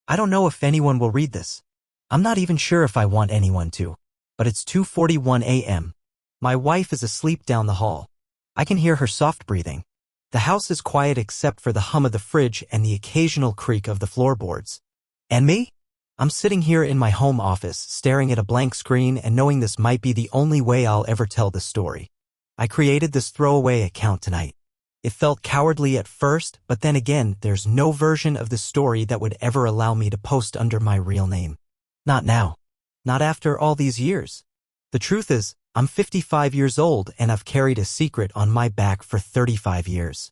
I don't know if anyone will read this. I'm not even sure if I want anyone to. But it's 2:41 a.m. My wife is asleep down the hall. I can hear her soft breathing. The house is quiet except for the hum of the fridge and the occasional creak of the floorboards. And me? I'm sitting here in my home office, staring at a blank screen and knowing this might be the only way I'll ever tell this story. I created this throwaway account tonight. It felt cowardly at first, but then again, there's no version of the story that would ever allow me to post under my real name. Not now. Not after all these years. The truth is, I'm 55 years old and I've carried a secret on my back for 35 years.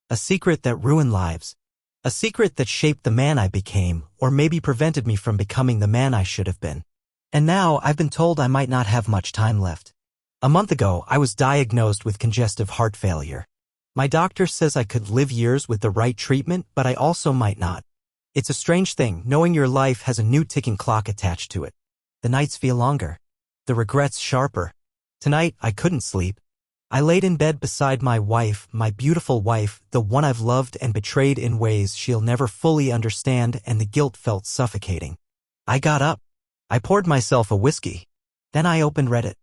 A secret that ruined lives. A secret that shaped the man I became, or maybe prevented me from becoming the man I should have been. And now I've been told I might not have much time left. A month ago, I was diagnosed with congestive heart failure. My doctor says I could live years with the right treatment, but I also might not. It's a strange thing, knowing your life has a new ticking clock attached to it. The nights feel longer. The regrets sharper. Tonight, I couldn't sleep. I laid in bed beside my wife, my beautiful wife, the one I've loved and betrayed in ways she'll never fully understand, and the guilt felt suffocating. I got up. I poured myself a whiskey. Then I opened Reddit.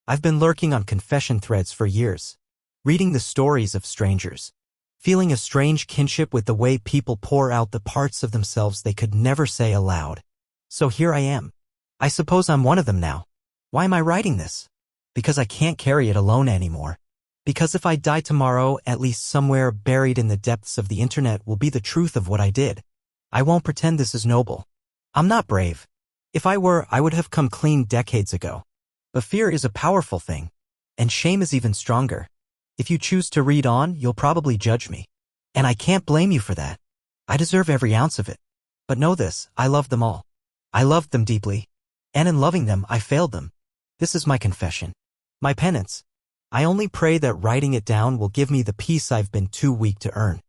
I've been lurking on confession threads for years. Reading the stories of strangers. Feeling a strange kinship with the way people pour out the parts of themselves they could never say aloud. So here I am. I suppose I'm one of them now. Why am I writing this? Because I can't carry it alone anymore. Because if I die tomorrow, at least somewhere buried in the depths of the internet will be the truth of what I did. I won't pretend this is noble. I'm not brave. If I were, I would have come clean decades ago. But fear is a powerful thing. And shame is even stronger. If you choose to read on, you'll probably judge me. And I can't blame you for that. I deserve every ounce of it. But know this, I loved them all. I loved them deeply. And in loving them, I failed them. This is my confession. My penance. I only pray that writing it down will give me the peace I've been too weak to earn.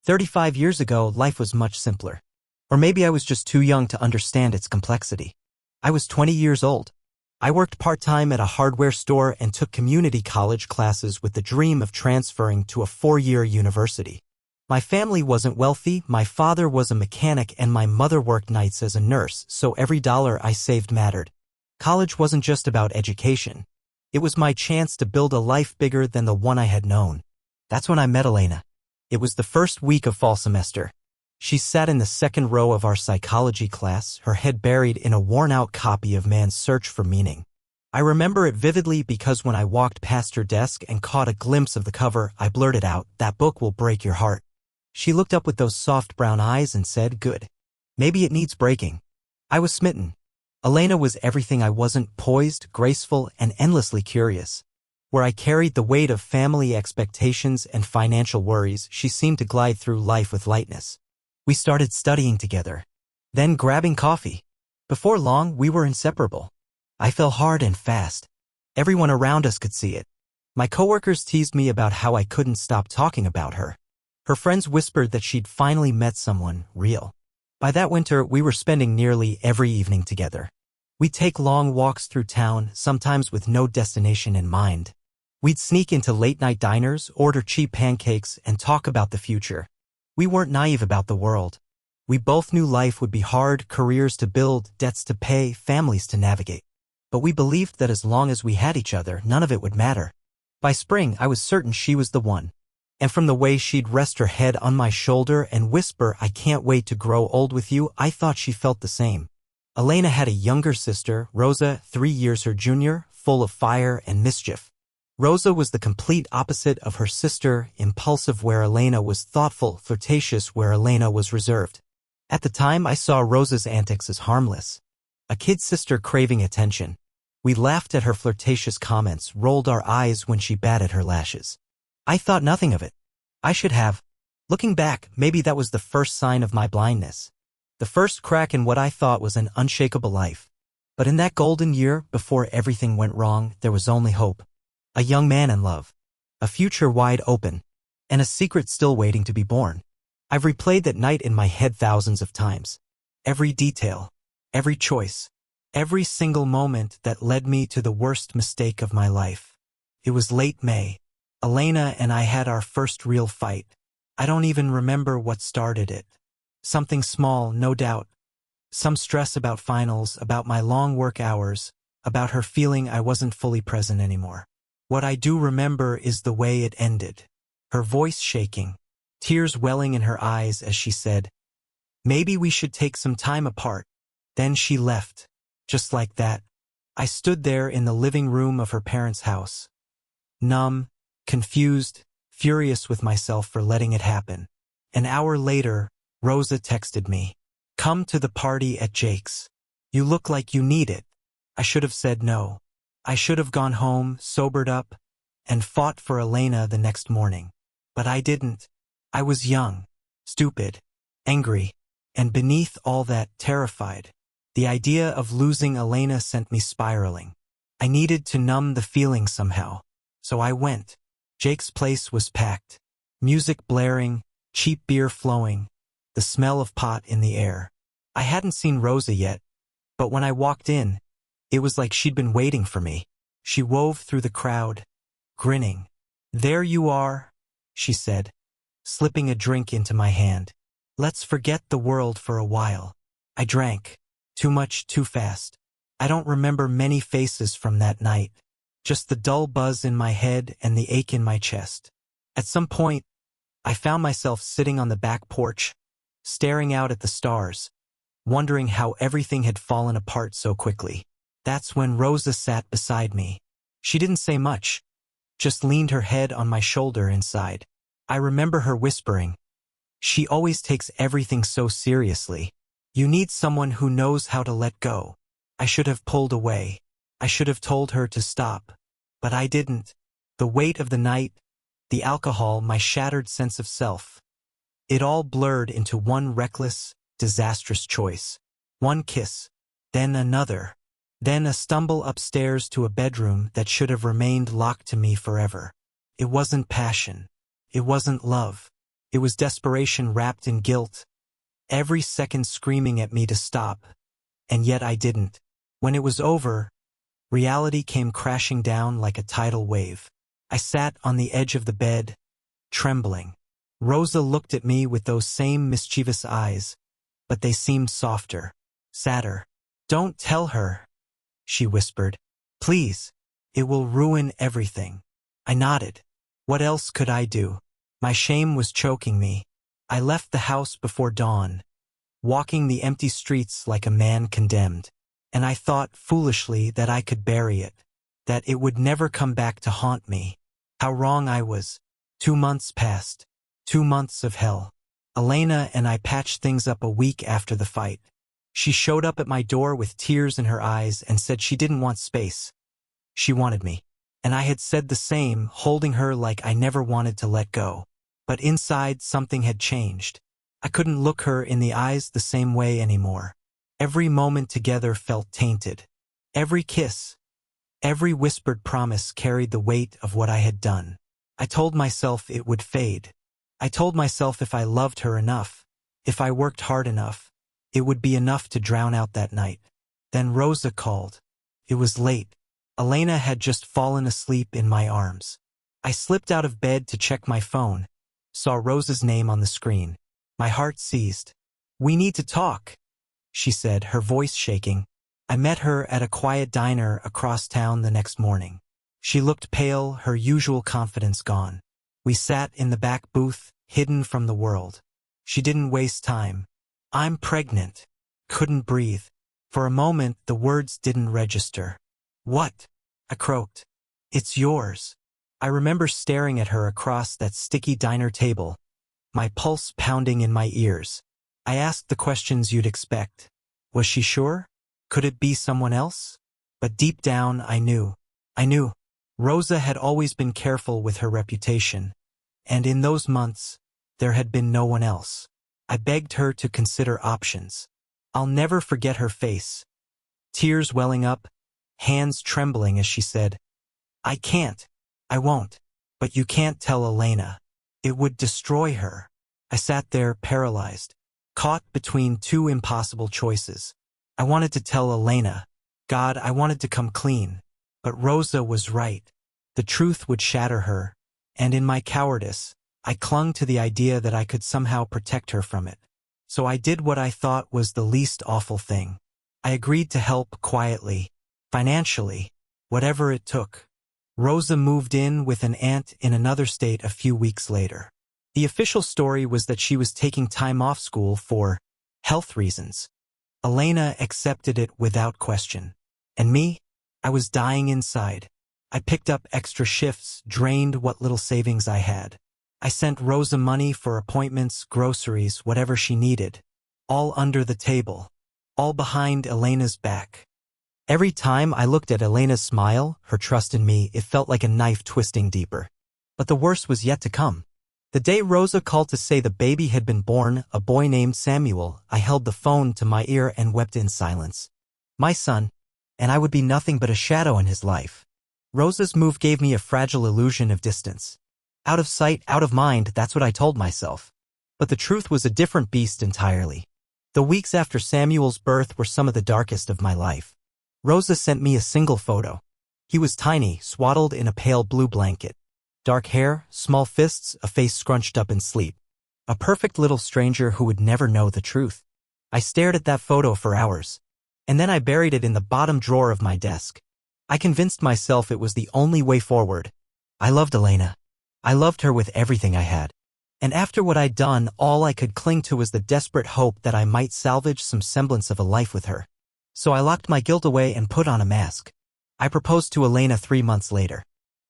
35 years ago, life was much simpler. Or maybe I was just too young to understand its complexity. I was 20 years old. I worked part-time at a hardware store and took community college classes with the dream of transferring to a 4-year university. My family wasn't wealthy, my father was a mechanic and my mother worked nights as a nurse, so every dollar I saved mattered. College wasn't just about education. It was my chance to build a life bigger than the one I had known. That's when I met Elena. It was the first week of fall semester. She sat in the second row of our psychology class, her head buried in a worn-out copy of Man's Search for Meaning. I remember it vividly because when I walked past her desk and caught a glimpse of the cover, I blurted out, "That book will break your heart." She looked up with those soft brown eyes and said, "Good. Maybe it needs breaking." I was smitten. Elena was everything I wasn't: poised, graceful, and endlessly curious. Where I carried the weight of family expectations and financial worries, she seemed to glide through life with lightness. We started studying together. Then grabbing coffee. Before long, we were inseparable. I fell hard and fast. Everyone around us could see it. My coworkers teased me about how I couldn't stop talking about her. Her friends whispered that she'd finally met someone real. By that winter, we were spending nearly every evening together. We'd take long walks through town, sometimes with no destination in mind. We'd sneak into late-night diners, order cheap pancakes, and talk about the future. We weren't naive about the world. We both knew life would be hard, careers to build, debts to pay, families to navigate. But we believed that as long as we had each other, none of it would matter. By spring, I was certain she was the one. And from the way she'd rest her head on my shoulder and whisper, "I can't wait to grow old with you," I thought she felt the same. Elena had a younger sister, Rosa, 3 years her junior, full of fire and mischief. Rosa was the complete opposite of her sister, impulsive where Elena was thoughtful, flirtatious where Elena was reserved. At the time, I saw Rosa's antics as harmless. A kid sister craving attention. We laughed at her flirtatious comments, rolled our eyes when she batted her lashes. I thought nothing of it. I should have. Looking back, maybe that was the first sign of my blindness. The first crack in what I thought was an unshakable life. But in that golden year, before everything went wrong, there was only hope. A young man in love. A future wide open. And a secret still waiting to be born. I've replayed that night in my head thousands of times. Every detail. Every choice. Every single moment that led me to the worst mistake of my life. It was late May. Elena and I had our first real fight. I don't even remember what started it. Something small, no doubt. Some stress about finals, about my long work hours, about her feeling I wasn't fully present anymore. What I do remember is the way it ended. Her voice shaking, tears welling in her eyes as she said, "Maybe we should take some time apart." Then she left. Just like that. I stood there in the living room of her parents' house. Numb, confused, furious with myself for letting it happen. An hour later, Rosa texted me. "Come to the party at Jake's. You look like you need it." I should have said no. I should have gone home, sobered up, and fought for Elena the next morning. But I didn't. I was young, stupid, angry, and beneath all that, terrified. The idea of losing Elena sent me spiraling. I needed to numb the feeling somehow. So I went. Jake's place was packed. Music blaring, cheap beer flowing, the smell of pot in the air. I hadn't seen Rosa yet, but when I walked in, it was like she'd been waiting for me. She wove through the crowd, grinning. "There you are," she said, slipping a drink into my hand. "Let's forget the world for a while." I drank. Too much, too fast. I don't remember many faces from that night. Just the dull buzz in my head and the ache in my chest. At some point, I found myself sitting on the back porch, staring out at the stars, wondering how everything had fallen apart so quickly. That's when Rosa sat beside me. She didn't say much, just leaned her head on my shoulder and sighed. I remember her whispering, "She always takes everything so seriously. You need someone who knows how to let go." I should have pulled away. I should have told her to stop. But I didn't. The weight of the night, the alcohol, my shattered sense of self. It all blurred into one reckless, disastrous choice. One kiss, then another. Then a stumble upstairs to a bedroom that should have remained locked to me forever. It wasn't passion. It wasn't love. It was desperation wrapped in guilt. Every second screaming at me to stop. And yet I didn't. When it was over, reality came crashing down like a tidal wave. I sat on the edge of the bed, trembling. Rosa looked at me with those same mischievous eyes, but they seemed softer, sadder. "Don't tell her," she whispered. "Please. It will ruin everything." I nodded. What else could I do? My shame was choking me. I left the house before dawn, walking the empty streets like a man condemned. And I thought foolishly that I could bury it, that it would never come back to haunt me. How wrong I was. 2 months passed. 2 months of hell. Elena and I patched things up a week after the fight. She showed up at my door with tears in her eyes and said she didn't want space. She wanted me. And I had said the same, holding her like I never wanted to let go. But inside, something had changed. I couldn't look her in the eyes the same way anymore. Every moment together felt tainted. Every kiss, every whispered promise carried the weight of what I had done. I told myself it would fade. I told myself if I loved her enough, if I worked hard enough, it would be enough to drown out that night. Then Rosa called. It was late. Elena had just fallen asleep in my arms. I slipped out of bed to check my phone, saw Rosa's name on the screen. My heart seized. "We need to talk," she said, her voice shaking. I met her at a quiet diner across town the next morning. She looked pale, her usual confidence gone. We sat in the back booth, hidden from the world. She didn't waste time. "I'm pregnant." Couldn't breathe. For a moment, the words didn't register. "What?" I croaked. "It's yours." I remember staring at her across that sticky diner table, my pulse pounding in my ears. I asked the questions you'd expect. Was she sure? Could it be someone else? But deep down, I knew. Rosa had always been careful with her reputation, and in those months, there had been no one else. I begged her to consider options. I'll never forget her face. Tears welling up, hands trembling as she said, "I can't. I won't. But you can't tell Elena. It would destroy her." I sat there paralyzed, caught between two impossible choices. I wanted to tell Elena. God, I wanted to come clean. But Rosa was right. The truth would shatter her, and in my cowardice, I clung to the idea that I could somehow protect her from it. So I did what I thought was the least awful thing. I agreed to help quietly, financially, whatever it took. Rosa moved in with an aunt in another state a few weeks later. The official story was that she was taking time off school for health reasons. Elena accepted it without question. And me? I was dying inside. I picked up extra shifts, drained what little savings I had. I sent Rosa money for appointments, groceries, whatever she needed. All under the table. All behind Elena's back. Every time I looked at Elena's smile, her trust in me, it felt like a knife twisting deeper. But the worst was yet to come. The day Rosa called to say the baby had been born, a boy named Samuel, I held the phone to my ear and wept in silence. My son, and I would be nothing but a shadow in his life. Rosa's move gave me a fragile illusion of distance. Out of sight, out of mind, that's what I told myself. But the truth was a different beast entirely. The weeks after Samuel's birth were some of the darkest of my life. Rosa sent me a single photo. He was tiny, swaddled in a pale blue blanket. Dark hair, small fists, a face scrunched up in sleep. A perfect little stranger who would never know the truth. I stared at that photo for hours. And then I buried it in the bottom drawer of my desk. I convinced myself it was the only way forward. I loved Elena. I loved her with everything I had. And after what I'd done, all I could cling to was the desperate hope that I might salvage some semblance of a life with her. So I locked my guilt away and put on a mask. I proposed to Elena 3 months later.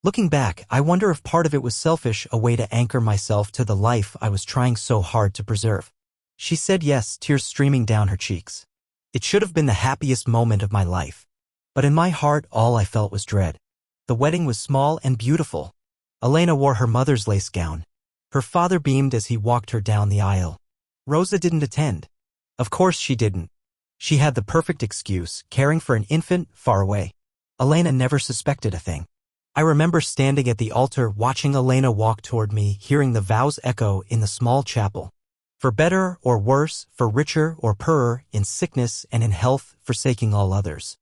Looking back, I wonder if part of it was selfish, a way to anchor myself to the life I was trying so hard to preserve. She said yes, tears streaming down her cheeks. It should have been the happiest moment of my life. But in my heart, all I felt was dread. The wedding was small and beautiful. Elena wore her mother's lace gown. Her father beamed as he walked her down the aisle. Rosa didn't attend. Of course she didn't. She had the perfect excuse, caring for an infant far away. Elena never suspected a thing. I remember standing at the altar watching Elena walk toward me, hearing the vows echo in the small chapel. For better or worse, for richer or poorer, in sickness and in health, forsaking all others.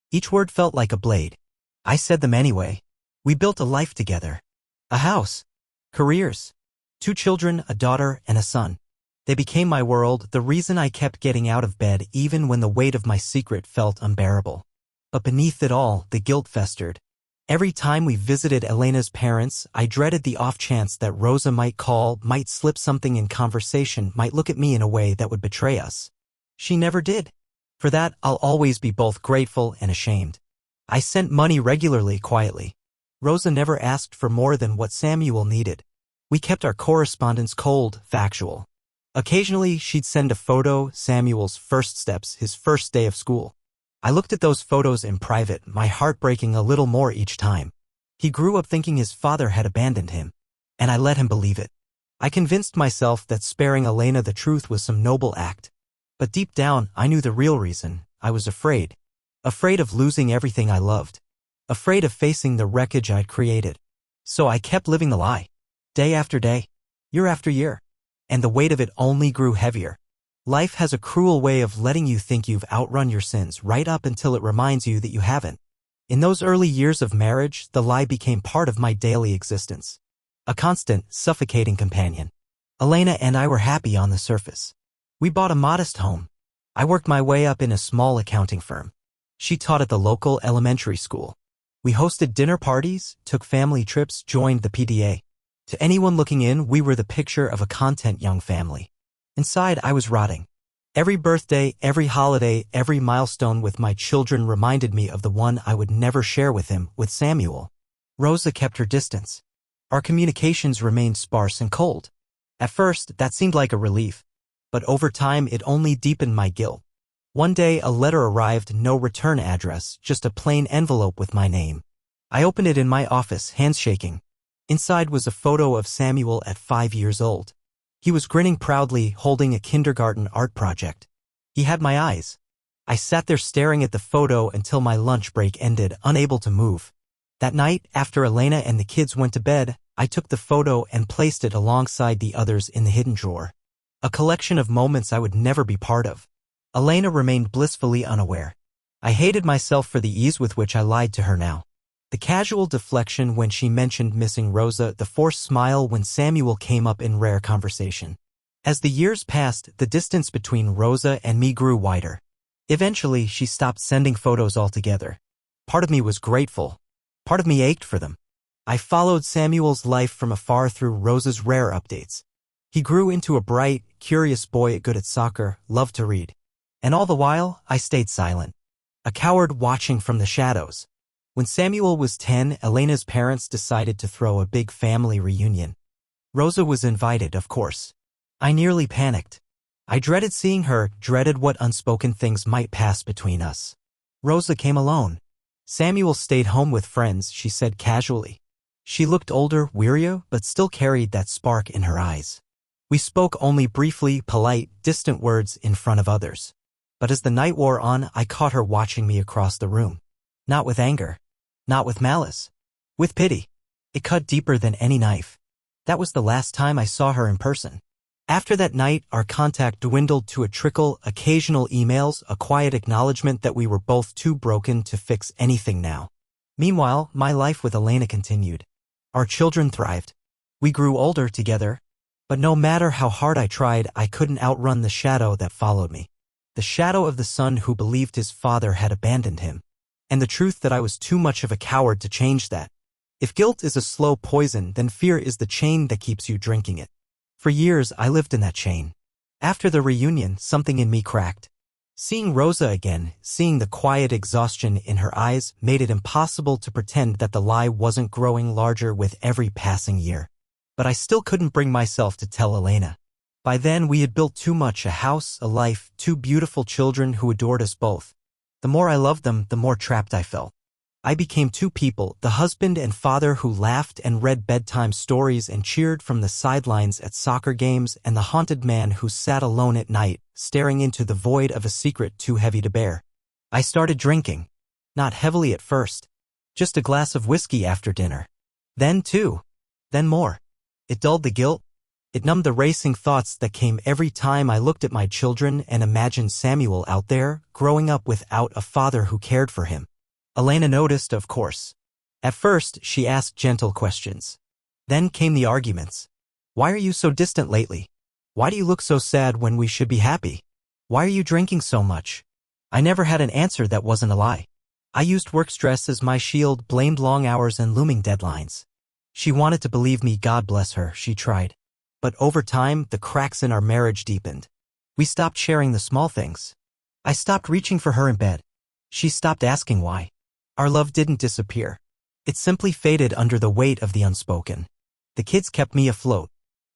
Each word felt like a blade. I said them anyway. We built a life together. A house. Careers. 2 children, a daughter and a son. They became my world, the reason I kept getting out of bed even when the weight of my secret felt unbearable. But beneath it all, the guilt festered. Every time we visited Elena's parents, I dreaded the off chance that Rosa might call, might slip something in conversation, might look at me in a way that would betray us. She never did. For that, I'll always be both grateful and ashamed. I sent money regularly, quietly. Rosa never asked for more than what Samuel needed. We kept our correspondence cold, factual. Occasionally, she'd send a photo, Samuel's first steps, his first day of school. I looked at those photos in private, my heart breaking a little more each time. He grew up thinking his father had abandoned him. And I let him believe it. I convinced myself that sparing Elena the truth was some noble act. But deep down, I knew the real reason. I was afraid. Afraid of losing everything I loved. Afraid of facing the wreckage I'd created. So I kept living the lie. Day after day. Year after year. And the weight of it only grew heavier. Life has a cruel way of letting you think you've outrun your sins right up until it reminds you that you haven't. In those early years of marriage, the lie became part of my daily existence. A constant, suffocating companion. Elena and I were happy on the surface. We bought a modest home. I worked my way up in a small accounting firm. She taught at the local elementary school. We hosted dinner parties, took family trips, joined the PTA. To anyone looking in, we were the picture of a content young family. Inside, I was rotting. Every birthday, every holiday, every milestone with my children reminded me of the one I would never share with him, with Samuel. Rosa kept her distance. Our communications remained sparse and cold. At first, that seemed like a relief. But over time, it only deepened my guilt. One day, a letter arrived, no return address, just a plain envelope with my name. I opened it in my office, hands shaking. Inside was a photo of Samuel at 5 years old. He was grinning proudly, holding a kindergarten art project. He had my eyes. I sat there staring at the photo until my lunch break ended, unable to move. That night, after Elena and the kids went to bed, I took the photo and placed it alongside the others in the hidden drawer. A collection of moments I would never be part of. Elena remained blissfully unaware. I hated myself for the ease with which I lied to her now. The casual deflection when she mentioned missing Rosa, the forced smile when Samuel came up in rare conversation. As the years passed, the distance between Rosa and me grew wider. Eventually, she stopped sending photos altogether. Part of me was grateful. Part of me ached for them. I followed Samuel's life from afar through Rosa's rare updates. He grew into a bright, curious boy good at soccer, loved to read. And all the while, I stayed silent. A coward watching from the shadows. When Samuel was 10, Elena's parents decided to throw a big family reunion. Rosa was invited, of course. I nearly panicked. I dreaded seeing her, dreaded what unspoken things might pass between us. Rosa came alone. Samuel stayed home with friends, she said casually. She looked older, wearier, but still carried that spark in her eyes. We spoke only briefly, polite, distant words in front of others. But as the night wore on, I caught her watching me across the room. Not with anger. Not with malice. With pity. It cut deeper than any knife. That was the last time I saw her in person. After that night, our contact dwindled to a trickle, occasional emails, a quiet acknowledgement that we were both too broken to fix anything now. Meanwhile, my life with Elena continued. Our children thrived. We grew older together. But no matter how hard I tried, I couldn't outrun the shadow that followed me. The shadow of the son who believed his father had abandoned him. And the truth that I was too much of a coward to change that. If guilt is a slow poison, then fear is the chain that keeps you drinking it. For years, I lived in that chain. After the reunion, something in me cracked. Seeing Rosa again, seeing the quiet exhaustion in her eyes, made it impossible to pretend that the lie wasn't growing larger with every passing year. But I still couldn't bring myself to tell Elena. By then, we had built too much, a house, a life, two beautiful children who adored us both. The more I loved them, the more trapped I felt. I became two people, the husband and father who laughed and read bedtime stories and cheered from the sidelines at soccer games, and the haunted man who sat alone at night, staring into the void of a secret too heavy to bear. I started drinking. Not heavily at first. Just a glass of whiskey after dinner. Then two. Then more. It dulled the guilt. It numbed the racing thoughts that came every time I looked at my children and imagined Samuel out there, growing up without a father who cared for him. Elena noticed, of course. At first, she asked gentle questions. Then came the arguments. Why are you so distant lately? Why do you look so sad when we should be happy? Why are you drinking so much? I never had an answer that wasn't a lie. I used work stress as my shield, blamed long hours and looming deadlines. She wanted to believe me, God bless her, she tried. But over time, the cracks in our marriage deepened. We stopped sharing the small things. I stopped reaching for her in bed. She stopped asking why. Our love didn't disappear. It simply faded under the weight of the unspoken. The kids kept me afloat.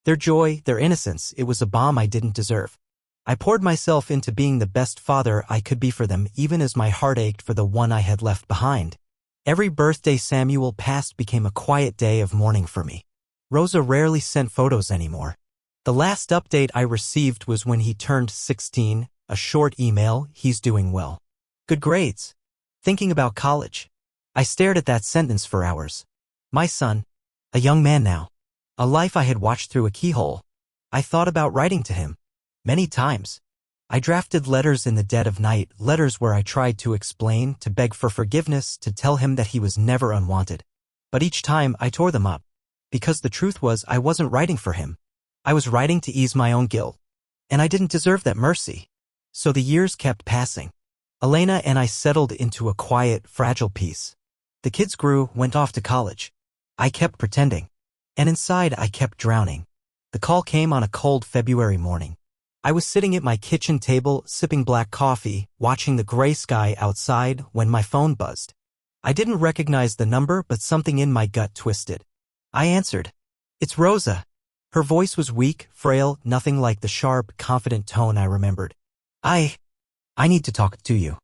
Their joy, their innocence, it was a balm I didn't deserve. I poured myself into being the best father I could be for them, even as my heart ached for the one I had left behind. Every birthday Samuel passed became a quiet day of mourning for me. Rosa rarely sent photos anymore. The last update I received was when he turned 16, a short email, he's doing well. Good grades. Thinking about college. I stared at that sentence for hours. My son. A young man now. A life I had watched through a keyhole. I thought about writing to him. Many times. I drafted letters in the dead of night, letters where I tried to explain, to beg for forgiveness, to tell him that he was never unwanted. But each time I tore them up. Because the truth was I wasn't writing for him. I was writing to ease my own guilt. And I didn't deserve that mercy. So the years kept passing. Elena and I settled into a quiet, fragile peace. The kids grew, went off to college. I kept pretending. And inside I kept drowning. The call came on a cold February morning. I was sitting at my kitchen table, sipping black coffee, watching the gray sky outside when my phone buzzed. I didn't recognize the number, but something in my gut twisted. I answered. It's Rosa. Her voice was weak, frail, nothing like the sharp, confident tone I remembered. I need to talk to you.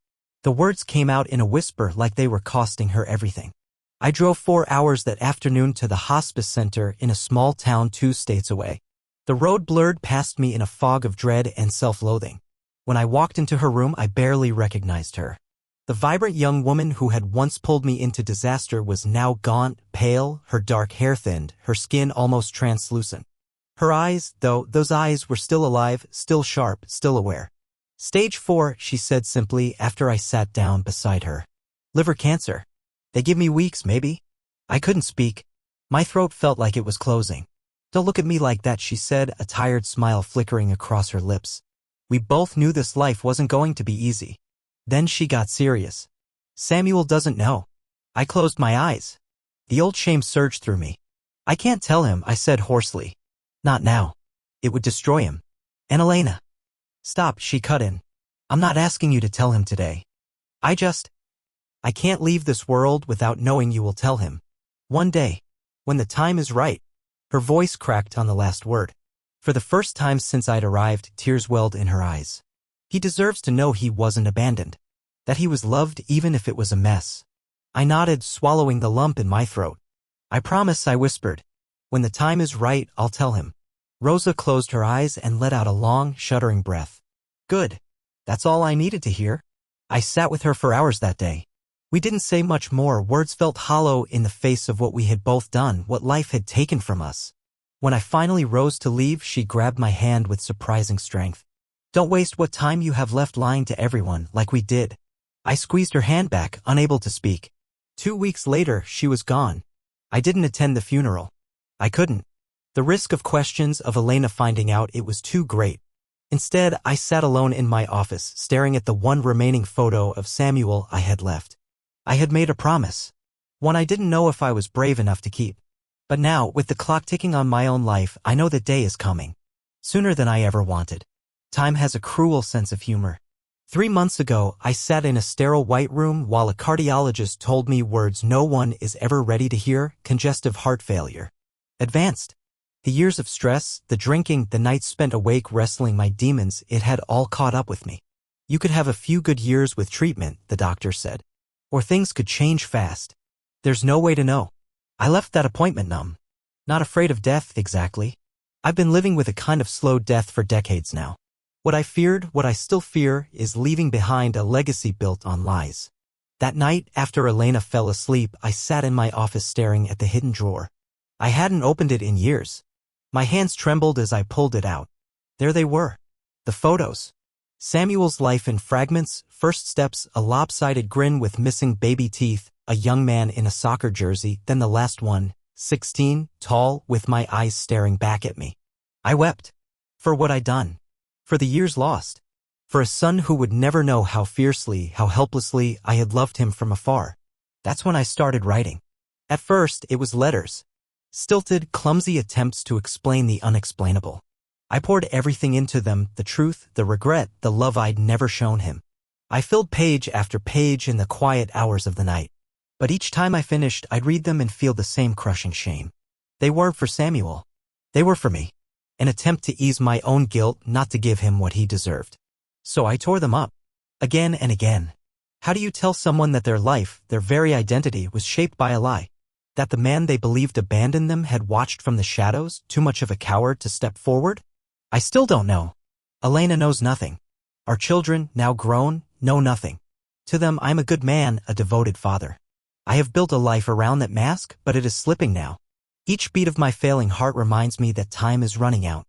The words came out in a whisper like they were costing her everything. I drove 4 hours that afternoon to the hospice center in a small town 2 states away. The road blurred past me in a fog of dread and self-loathing. When I walked into her room, I barely recognized her. The vibrant young woman who had once pulled me into disaster was now gaunt, pale, her dark hair thinned, her skin almost translucent. Her eyes, though, those eyes were still alive, still sharp, still aware. Stage 4, she said simply after I sat down beside her. Liver cancer. They give me weeks, maybe. I couldn't speak. My throat felt like it was closing. Don't look at me like that, she said, a tired smile flickering across her lips. We both knew this life wasn't going to be easy. Then she got serious. Samuel doesn't know. I closed my eyes. The old shame surged through me. I can't tell him, I said hoarsely. Not now. It would destroy him. And Elena. Stop, she cut in. I'm not asking you to tell him today. I can't leave this world without knowing you will tell him. One day. When the time is right. Her voice cracked on the last word. For the first time since I'd arrived, tears welled in her eyes. He deserves to know he wasn't abandoned. That he was loved even if it was a mess. I nodded, swallowing the lump in my throat. I promise, I whispered. When the time is right, I'll tell him. Rosa closed her eyes and let out a long, shuddering breath. Good. That's all I needed to hear. I sat with her for hours that day. We didn't say much more. Words felt hollow in the face of what we had both done, what life had taken from us. When I finally rose to leave, she grabbed my hand with surprising strength. Don't waste what time you have left lying to everyone like we did. I squeezed her hand back, unable to speak. 2 weeks later, she was gone. I didn't attend the funeral. I couldn't. The risk of questions of Elena finding out it was too great. Instead, I sat alone in my office, staring at the one remaining photo of Samuel I had left. I had made a promise. One I didn't know if I was brave enough to keep. But now, with the clock ticking on my own life, I know that day is coming. Sooner than I ever wanted. Time has a cruel sense of humor. 3 months ago, I sat in a sterile white room while a cardiologist told me words no one is ever ready to hear: congestive heart failure. Advanced. The years of stress, the drinking, the nights spent awake wrestling my demons, it had all caught up with me. You could have a few good years with treatment, the doctor said. Or things could change fast. There's no way to know. I left that appointment numb. Not afraid of death, exactly. I've been living with a kind of slow death for decades now. What I feared, what I still fear, is leaving behind a legacy built on lies. That night, after Elena fell asleep, I sat in my office staring at the hidden drawer. I hadn't opened it in years. My hands trembled as I pulled it out. There they were. The photos. Samuel's life in fragments, first steps, a lopsided grin with missing baby teeth, a young man in a soccer jersey, then the last one, 16, tall, with my eyes staring back at me. I wept. For what I'd done. For the years lost. For a son who would never know how fiercely, how helplessly I had loved him from afar. That's when I started writing. At first, it was letters. Stilted, clumsy attempts to explain the unexplainable. I poured everything into them, the truth, the regret, the love I'd never shown him. I filled page after page in the quiet hours of the night. But each time I finished, I'd read them and feel the same crushing shame. They weren't for Samuel. They were for me. An attempt to ease my own guilt, not to give him what he deserved. So I tore them up. Again and again. How do you tell someone that their life, their very identity, was shaped by a lie? That the man they believed abandoned them had watched from the shadows, too much of a coward to step forward? I still don't know. Elena knows nothing. Our children, now grown, know nothing. To them, I'm a good man, a devoted father. I have built a life around that mask, but it is slipping now. Each beat of my failing heart reminds me that time is running out.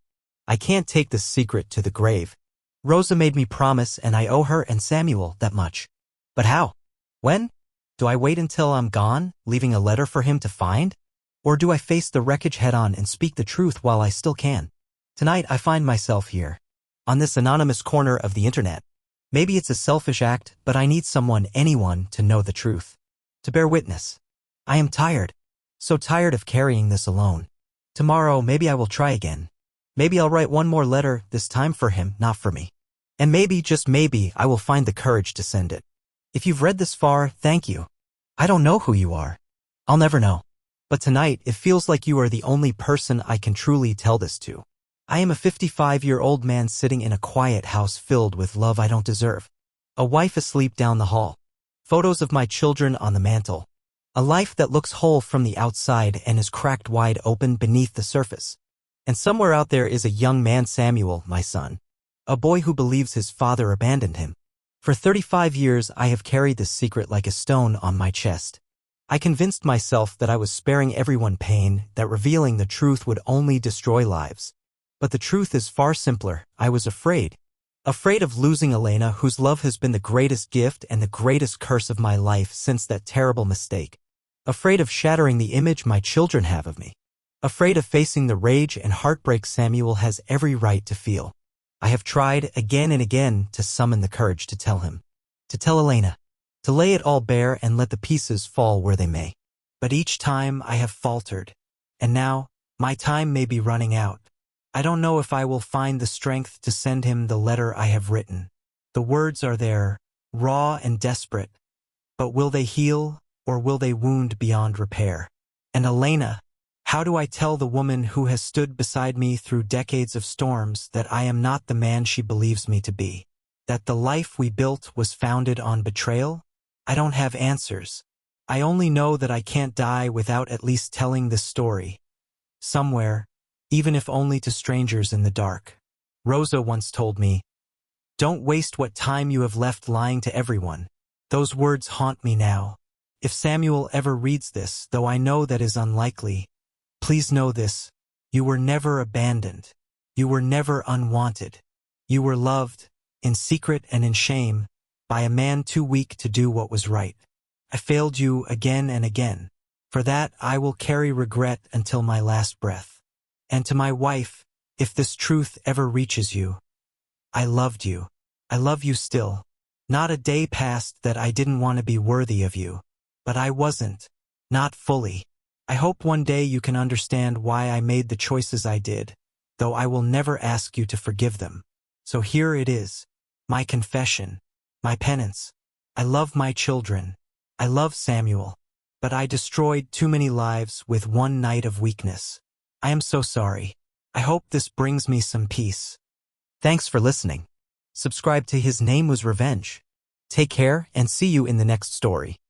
I can't take this secret to the grave. Rosa made me promise, and I owe her and Samuel that much. But how? When? Do I wait until I'm gone, leaving a letter for him to find? Or do I face the wreckage head-on and speak the truth while I still can? Tonight I find myself here. On this anonymous corner of the internet. Maybe it's a selfish act, but I need someone, anyone, to know the truth. To bear witness. I am tired. So tired of carrying this alone. Tomorrow, maybe I will try again. Maybe I'll write one more letter, this time for him, not for me. And maybe, just maybe, I will find the courage to send it. If you've read this far, thank you. I don't know who you are. I'll never know. But tonight, it feels like you are the only person I can truly tell this to. I am a 55-year-old man sitting in a quiet house filled with love I don't deserve. A wife asleep down the hall. Photos of my children on the mantle. A life that looks whole from the outside and is cracked wide open beneath the surface. And somewhere out there is a young man, Samuel, my son. A boy who believes his father abandoned him. For 35 years, I have carried this secret like a stone on my chest. I convinced myself that I was sparing everyone pain, that revealing the truth would only destroy lives. But the truth is far simpler. I was afraid. Afraid of losing Elena, whose love has been the greatest gift and the greatest curse of my life since that terrible mistake. Afraid of shattering the image my children have of me. Afraid of facing the rage and heartbreak Samuel has every right to feel. I have tried again and again to summon the courage to tell him, to tell Elena, to lay it all bare and let the pieces fall where they may. But each time I have faltered, and now my time may be running out. I don't know if I will find the strength to send him the letter I have written. The words are there, raw and desperate, but will they heal or will they wound beyond repair? And Elena, how do I tell the woman who has stood beside me through decades of storms that I am not the man she believes me to be? That the life we built was founded on betrayal? I don't have answers. I only know that I can't die without at least telling this story. Somewhere, even if only to strangers in the dark. Rosa once told me, "Don't waste what time you have left lying to everyone." Those words haunt me now. If Samuel ever reads this, though I know that is unlikely, please know this: you were never abandoned. You were never unwanted. You were loved, in secret and in shame, by a man too weak to do what was right. I failed you again and again. For that I will carry regret until my last breath. And to my wife, if this truth ever reaches you, I loved you. I love you still. Not a day passed that I didn't want to be worthy of you. But I wasn't. Not fully. I hope one day you can understand why I made the choices I did, though I will never ask you to forgive them. So here it is. My confession. My penance. I love my children. I love Samuel. But I destroyed too many lives with one night of weakness. I am so sorry. I hope this brings me some peace. Thanks for listening. Subscribe to His Name Was Revenge. Take care and see you in the next story.